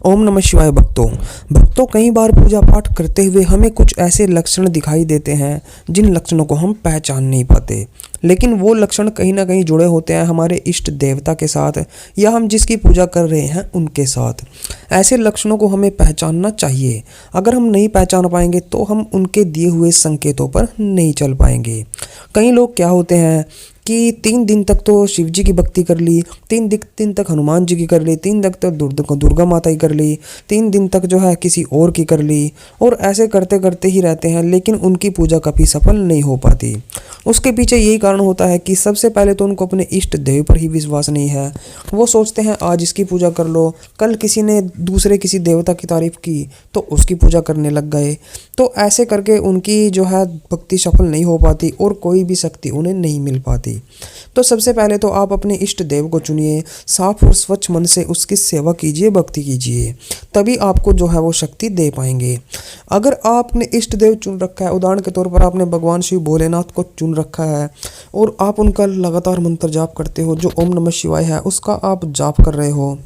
ओम नमः शिवाय भक्तों। कई बार पूजा पाठ करते हुए हमें कुछ ऐसे लक्षण दिखाई देते हैं जिन लक्षणों को हम पहचान नहीं पाते, लेकिन वो लक्षण कहीं ना कहीं जुड़े होते हैं हमारे इष्ट देवता के साथ या हम जिसकी पूजा कर रहे हैं उनके साथ। ऐसे लक्षणों को हमें पहचानना चाहिए। अगर हम नहीं पहचान पाएंगे तो हम उनके दिए हुए संकेतों पर नहीं चल पाएंगे। कई लोग क्या होते हैं कि 3 दिन तक तो शिव जी की भक्ति कर ली, 3 दिन तक हनुमान जी की कर ली, 3 दिन तक दुर्गा माता की कर ली, 3 दिन तक जो है किसी और की कर ली, और ऐसे करते करते ही रहते हैं, लेकिन उनकी पूजा कभी सफल नहीं हो पाती। उसके पीछे यही कारण होता है कि सबसे पहले तो उनको अपने इष्ट देव पर ही विश्वास नहीं है। वो सोचते हैं आज इसकी पूजा कर लो, कल किसी ने दूसरे किसी देवता की तारीफ की तो उसकी पूजा करने लग गए। तो ऐसे करके उनकी जो है भक्ति सफल नहीं हो पाती और कोई भी शक्ति उन्हें नहीं मिल पाती। तो सबसे पहले तो आप अपने इष्ट देव को चुनिए, साफ और स्वच्छ मन से उसकी सेवा कीजिए, भक्ति कीजिए, तभी आपको जो है वो शक्ति दे पाएंगे। अगर आपने इष्ट देव चुन रखा है, उदाहरण के तौर पर आपने भगवान शिव भोलेनाथ को चुन रखा है और आप उनका लगातार मंत्र जाप करते हो, जो ओम नमः शिवाय है उसका आप जाप कर रहे हो,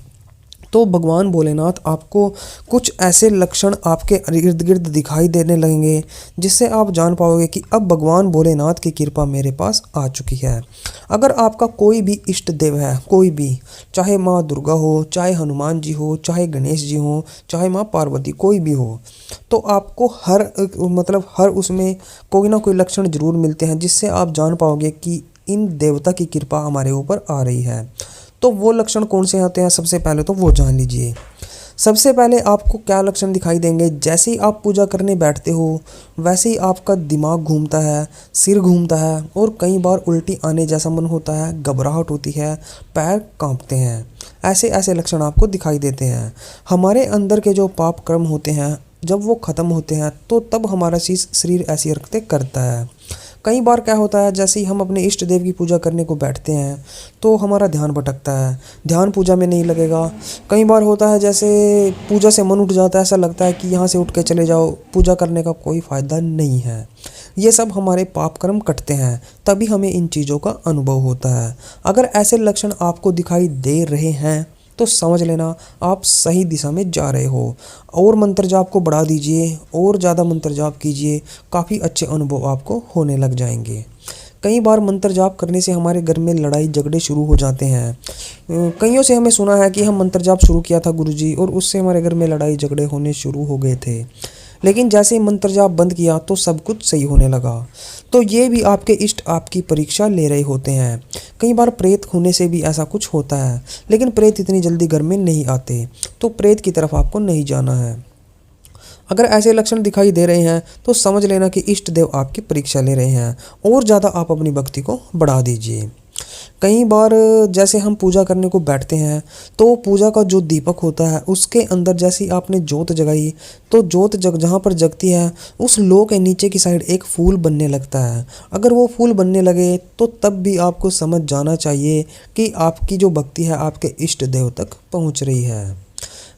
तो भगवान भोलेनाथ आपको कुछ ऐसे लक्षण आपके इर्द गिर्द दिखाई देने लगेंगे जिससे आप जान पाओगे कि अब भगवान भोलेनाथ की कृपा मेरे पास आ चुकी है। अगर आपका कोई भी इष्ट देव है, कोई भी, चाहे माँ दुर्गा हो, चाहे हनुमान जी हो, चाहे गणेश जी हो, चाहे माँ पार्वती, कोई भी हो, तो आपको हर उसमें कोई ना कोई लक्षण जरूर मिलते हैं जिससे आप जान पाओगे कि इन देवता की कृपा हमारे ऊपर आ रही है। तो वो लक्षण कौन से आते हैं, सबसे पहले तो वो जान लीजिए। सबसे पहले आपको क्या लक्षण दिखाई देंगे, जैसे ही आप पूजा करने बैठते हो वैसे ही आपका दिमाग घूमता है, सिर घूमता है और कई बार उल्टी आने जैसा मन होता है, घबराहट होती है, पैर कांपते हैं। ऐसे ऐसे लक्षण आपको दिखाई देते हैं। हमारे अंदर के जो पाप कर्म होते हैं जब वो ख़त्म होते हैं तो तब हमारा शरीर ऐसी हरकतें करता है। कई बार क्या होता है, जैसे ही हम अपने इष्ट देव की पूजा करने को बैठते हैं तो हमारा ध्यान भटकता है, ध्यान पूजा में नहीं लगेगा। कई बार होता है जैसे पूजा से मन उठ जाता है, ऐसा लगता है कि यहाँ से उठ के चले जाओ, पूजा करने का कोई फ़ायदा नहीं है। ये सब हमारे पाप कर्म कटते हैं, तभी हमें इन चीज़ों का अनुभव होता है। अगर ऐसे लक्षण आपको दिखाई दे रहे हैं तो समझ लेना आप सही दिशा में जा रहे हो। और मंत्र जाप को बढ़ा दीजिए और ज़्यादा मंत्र जाप कीजिए, काफ़ी अच्छे अनुभव आपको होने लग जाएंगे। कई बार मंत्र जाप करने से हमारे घर में लड़ाई झगड़े शुरू हो जाते हैं। कईयों से हमें सुना है कि हम मंत्र जाप शुरू किया था गुरुजी और उससे हमारे घर में लड़ाई झगड़े होने शुरू हो गए थे, लेकिन जैसे ही मंत्र जाप बंद किया तो सब कुछ सही होने लगा। तो ये भी आपके इष्ट आपकी परीक्षा ले रहे होते हैं। कई बार प्रेत होने से भी ऐसा कुछ होता है, लेकिन प्रेत इतनी जल्दी घर में नहीं आते, तो प्रेत की तरफ आपको नहीं जाना है। अगर ऐसे लक्षण दिखाई दे रहे हैं तो समझ लेना कि इष्ट देव आपकी परीक्षा ले रहे हैं और ज़्यादा आप अपनी भक्ति को बढ़ा दीजिए। कई बार जैसे हम पूजा करने को बैठते हैं तो पूजा का जो दीपक होता है उसके अंदर जैसे ही आपने जोत जगाई तो जोत जहाँ पर जगती है उस लो के नीचे की साइड एक फूल बनने लगता है। अगर वो फूल बनने लगे तो तब भी आपको समझ जाना चाहिए कि आपकी जो भक्ति है आपके इष्ट देव तक पहुंच रही है।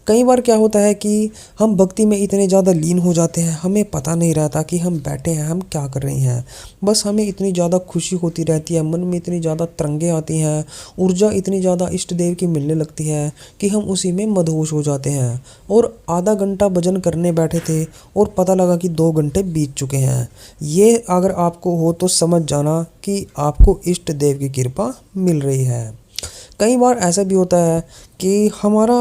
कई बार क्या होता है कि हम भक्ति में इतने ज़्यादा लीन हो जाते हैं, हमें पता नहीं रहता कि हम बैठे हैं, हम क्या कर रहे हैं। बस हमें इतनी ज़्यादा खुशी होती रहती है, मन में इतनी ज़्यादा तरंगें आती हैं, ऊर्जा इतनी ज़्यादा इष्ट देव की मिलने लगती है कि हम उसी में मदहोश हो जाते हैं। और आधा घंटा भजन करने बैठे थे और पता लगा कि 2 घंटे बीत चुके हैं। ये अगर आपको हो तो समझ जाना कि आपको इष्ट देव की कृपा मिल रही है। कई बार ऐसा भी होता है कि हमारा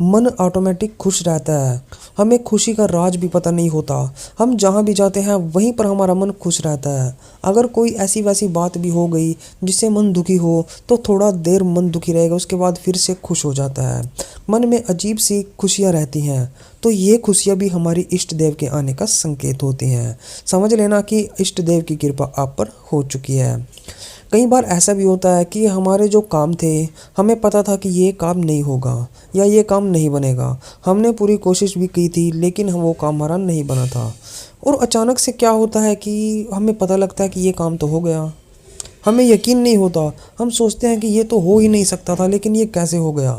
मन ऑटोमेटिक खुश रहता है, हमें खुशी का राज भी पता नहीं होता। हम जहाँ भी जाते हैं वहीं पर हमारा मन खुश रहता है। अगर कोई ऐसी वैसी बात भी हो गई जिससे मन दुखी हो तो थोड़ा देर मन दुखी रहेगा, उसके बाद फिर से खुश हो जाता है। मन में अजीब सी खुशियाँ रहती हैं, तो ये खुशियाँ भी हमारी इष्ट देव के आने का संकेत होती हैं। समझ लेना कि इष्ट देव की कृपा आप पर हो चुकी है। कई बार ऐसा भी होता है कि हमारे जो काम थे, हमें पता था कि ये काम नहीं होगा या ये काम नहीं बनेगा, हमने पूरी कोशिश भी की थी लेकिन वो काम हमारा नहीं बना था, और अचानक से क्या होता है कि हमें पता लगता है कि ये काम तो हो गया। हमें यकीन नहीं होता, हम सोचते हैं कि ये तो हो ही नहीं सकता था, लेकिन ये कैसे हो गया।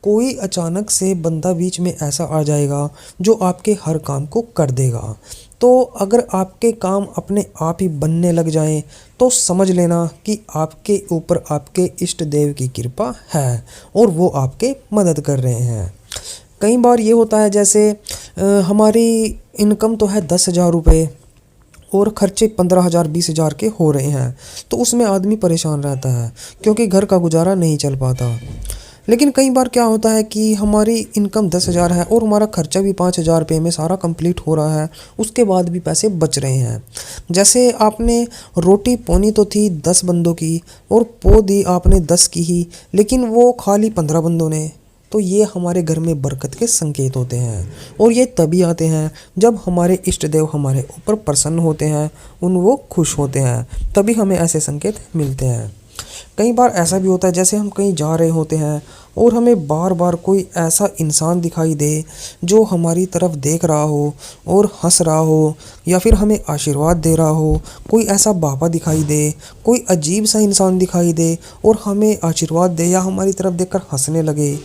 कोई अचानक से बंदा बीच में ऐसा आ जाएगा जो आपके हर काम को कर देगा। तो अगर आपके काम अपने आप ही बनने लग जाएं तो समझ लेना कि आपके ऊपर आपके इष्ट देव की कृपा है और वो आपके मदद कर रहे हैं। कई बार ये होता है जैसे हमारी इनकम तो है 10,000 रुपये और खर्चे 15,000 20,000 के हो रहे हैं, तो उसमें आदमी परेशान रहता है क्योंकि घर का गुजारा नहीं चल पाता। लेकिन कई बार क्या होता है कि हमारी इनकम 10,000 है और हमारा खर्चा भी 5,000 रुपये में सारा कंप्लीट हो रहा है, उसके बाद भी पैसे बच रहे हैं। जैसे आपने रोटी पोनी तो थी 10 बंदों की और पो दी आपने 10 की ही, लेकिन वो खाली 15 बंदों ने। तो ये हमारे घर में बरकत के संकेत होते हैं और ये तभी आते हैं जब हमारे इष्ट देव हमारे ऊपर प्रसन्न होते हैं, वो खुश होते हैं, तभी हमें ऐसे संकेत मिलते हैं। कई बार ऐसा भी होता है जैसे हम कहीं जा रहे होते हैं और हमें बार बार कोई ऐसा इंसान दिखाई दे जो हमारी तरफ देख रहा हो और हंस रहा हो या फिर हमें आशीर्वाद दे रहा हो, कोई ऐसा बाबा दिखाई दे, कोई अजीब सा इंसान दिखाई दे और हमें आशीर्वाद दे या हमारी तरफ देखकर हंसने लगे,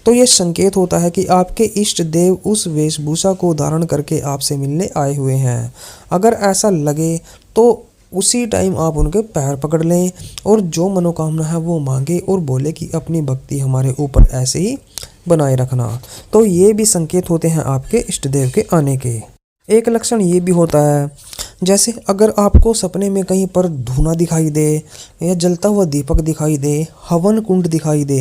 तो ये संकेत होता है कि आपके इष्ट देव उस वेशभूषा को धारण करके आपसे मिलने आए हुए हैं। अगर ऐसा लगे तो उसी टाइम आप उनके पैर पकड़ लें और जो मनोकामना है वो मांगे और बोले कि अपनी भक्ति हमारे ऊपर ऐसे ही बनाए रखना। तो ये भी संकेत होते हैं आपके इष्ट देव के आने के। एक लक्षण ये भी होता है जैसे अगर आपको सपने में कहीं पर धुआं दिखाई दे या जलता हुआ दीपक दिखाई दे, हवन कुंड दिखाई दे,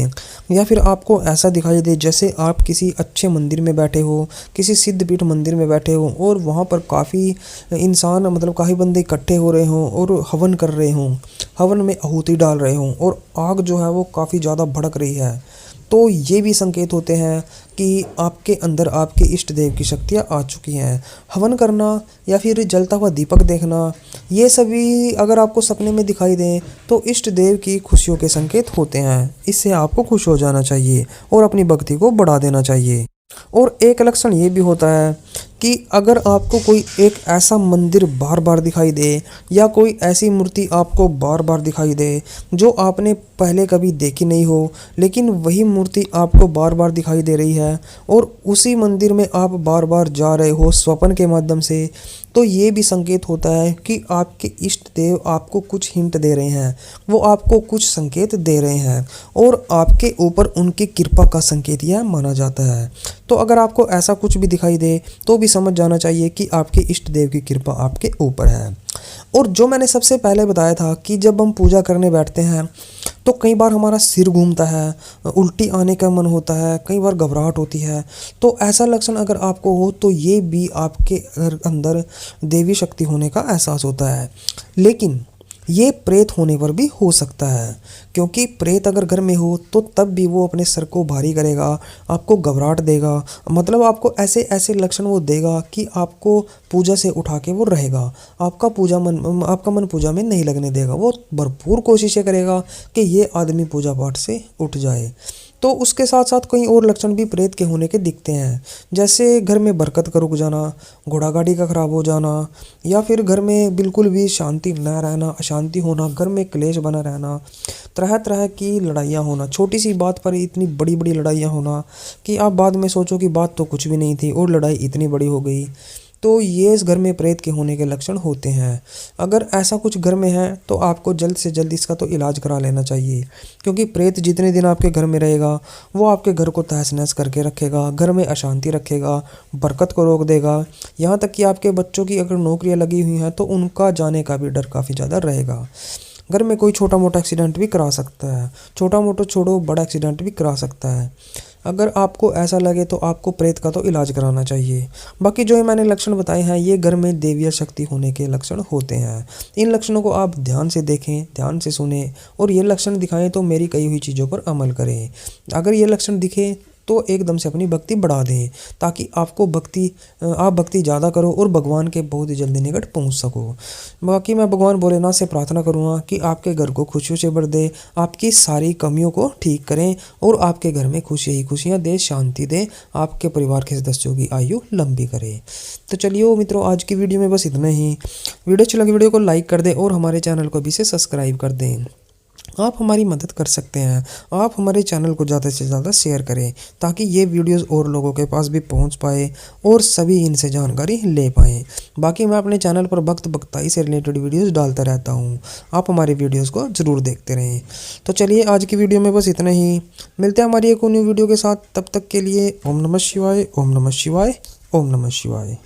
या फिर आपको ऐसा दिखाई दे जैसे आप किसी अच्छे मंदिर में बैठे हो, किसी सिद्धपीठ मंदिर में बैठे हो और वहाँ पर काफ़ी इंसान मतलब काफ़ी बंदे इकट्ठे हो रहे हों और हवन कर रहे हों, हवन में आहुति डाल रहे हों और आग जो है वो काफ़ी ज़्यादा भड़क रही है, तो ये भी संकेत होते हैं कि आपके अंदर आपके इष्ट देव की शक्तियाँ आ चुकी हैं। हवन करना या फिर जलता हुआ दीपक देखना, ये सभी अगर आपको सपने में दिखाई दें तो इष्ट देव की खुशियों के संकेत होते हैं। इससे आपको खुश हो जाना चाहिए और अपनी भक्ति को बढ़ा देना चाहिए। और एक लक्षण ये भी होता है कि अगर आपको कोई एक ऐसा मंदिर बार बार दिखाई दे या कोई ऐसी मूर्ति आपको बार बार दिखाई दे जो आपने पहले कभी देखी नहीं हो, लेकिन वही मूर्ति आपको बार बार दिखाई दे रही है और उसी मंदिर में आप बार बार जा रहे हो स्वप्न के माध्यम से, तो ये भी संकेत होता है कि आपके इष्ट देव आपको कुछ हिंट दे रहे हैं, वो आपको कुछ संकेत दे रहे हैं और आपके ऊपर उनकी कृपा का संकेत यह माना जाता है। तो अगर आपको ऐसा कुछ भी दिखाई दे तो भी समझ जाना चाहिए कि आपके इष्ट देव की कृपा आपके ऊपर है। और जो मैंने सबसे पहले बताया था कि जब हम पूजा करने बैठते हैं तो कई बार हमारा सिर घूमता है, उल्टी आने का मन होता है, कई बार घबराहट होती है, तो ऐसा लक्षण अगर आपको हो तो ये भी आपके अंदर देवी शक्ति होने का एहसास होता है। लेकिन ये प्रेत होने पर भी हो सकता है, क्योंकि प्रेत अगर घर में हो तो तब भी वो अपने सर को भारी करेगा, आपको घबराहट देगा, मतलब आपको ऐसे ऐसे लक्षण वो देगा कि आपको पूजा से उठा के वो रहेगा, आपका मन पूजा में नहीं लगने देगा। वो भरपूर कोशिशें करेगा कि ये आदमी पूजा पाठ से उठ जाए। तो उसके साथ साथ कई और लक्षण भी प्रेत के होने के दिखते हैं, जैसे घर में बरकत का रुक जाना, घोड़ा गाड़ी का खराब हो जाना, या फिर घर में बिल्कुल भी शांति न रहना, अशांति होना, घर में क्लेश बना रहना, तरह तरह की लड़ाइयाँ होना, छोटी सी बात पर इतनी बड़ी बड़ी लड़ाइयाँ होना कि आप बाद में सोचो कि बात तो कुछ भी नहीं थी और लड़ाई इतनी बड़ी हो गई। तो ये इस घर में प्रेत के होने के लक्षण होते हैं। अगर ऐसा कुछ घर में है तो आपको जल्द से जल्द इसका तो इलाज करा लेना चाहिए, क्योंकि प्रेत जितने दिन आपके घर में रहेगा वो आपके घर को तहस नहस करके रखेगा, घर में अशांति रखेगा, बरकत को रोक देगा। यहाँ तक कि आपके बच्चों की अगर नौकरियाँ लगी हुई हैं तो उनका जाने का भी डर काफ़ी ज़्यादा रहेगा। घर में कोई छोटा मोटा एक्सीडेंट भी करा सकता है, छोटा मोटा छोड़ो बड़ा एक्सीडेंट भी करा सकता है। अगर आपको ऐसा लगे तो आपको प्रेत का तो इलाज कराना चाहिए। बाकी जो मैंने लक्षण बताए हैं ये घर में देवीय शक्ति होने के लक्षण होते हैं। इन लक्षणों को आप ध्यान से देखें, ध्यान से सुने और ये लक्षण दिखाएं तो मेरी कही हुई चीज़ों पर अमल करें। अगर ये लक्षण दिखे तो एकदम से अपनी भक्ति बढ़ा दें, ताकि आप भक्ति ज़्यादा करो और भगवान के बहुत ही जल्दी निकट पहुंच सको। बाकी मैं भगवान भोलेनाथ से प्रार्थना करूंगा कि आपके घर को खुशियों से भर दे, आपकी सारी कमियों को ठीक करें और आपके घर में खुशियाँ ही खुशियाँ दे, शांति दे, आपके परिवार के सदस्यों की आयु लंबी करे। तो चलिए मित्रों, आज की वीडियो में बस इतना ही। वीडियो अच्छी लगी वीडियो को लाइक कर दें और हमारे चैनल को भी से सब्सक्राइब कर दें। आप हमारी मदद कर सकते हैं। आप हमारे चैनल को ज़्यादा से ज़्यादा शेयर करें ताकि ये वीडियोस और लोगों के पास भी पहुंच पाए और सभी इनसे जानकारी ले पाएँ। बाकी मैं अपने चैनल पर वक्त बख्ताई से रिलेटेड वीडियोस डालता रहता हूं। आप हमारे वीडियोस को ज़रूर देखते रहें। तो चलिए आज की वीडियो में बस इतना ही। मिलते हैं हमारी एक न्यू वीडियो के साथ। तब तक के लिए ओम नमः शिवाय, ओम नमः शिवाय, ओम नमः शिवाय।